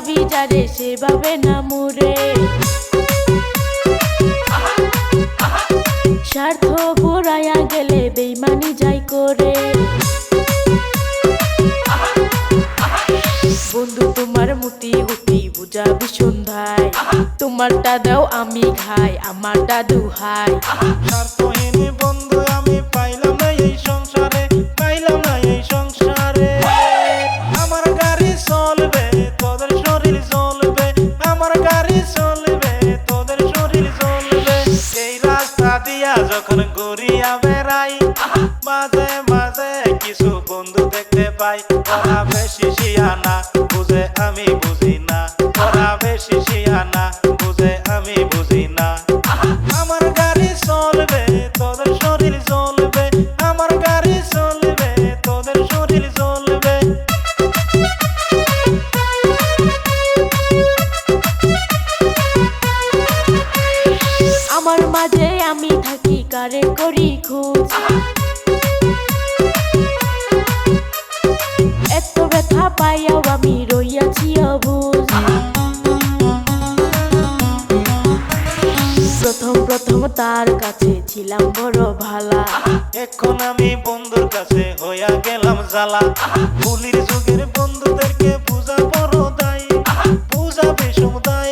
ভাবি যারে সে ভাবে না মুরে। স্বার্থ ফুরাইয়া গেলে বেইমানি যাই করে। বন্ধু তোমার মুটি গুটি বুঝাবি সন্ধ্যায়, তোমারটা দাও আমি খাই আমারটা দুহাই। স্বার্থহীন বন্ধু আমি পাইলাম না এই সংসারে, পাইলাম না এই সংসারে। আমার গাড়ি চলবে তোদের শরীর চলবে, আমার গাড়ি চলবে তোদের শরীর চলবে। এই রাস্তা দিয়া যখন ঘুরিয়া বেড়াই, মাঝে মাঝে কিছু বন্ধু দেখতে পাই। ওরা বেশি শিয়ানা বুঝে আমি বুঝি না, ওরা বেশি শিয়ানা বুঝে আমি বুঝি না। আমার গাড়ি চলবে তোদের শরীর চলবে, আমার গাড়ি চলবে তোদের শরীর চলবে। আমার মাঝে আমি থাকি কারে করি খোঁজ, এত ব্যথা পাইয়াও আমি রইয়াছি অবুঝ। প্রথম প্রথম তার কাছে ছিলাম বড় ভালা, এখন আমি বন্ধুর কাছে হইয়া গেলাম জ্বালা। ফুলির যুগের বন্ধুদেরকে বুঝা বড় দায়, বুঝাবে সমুদায়।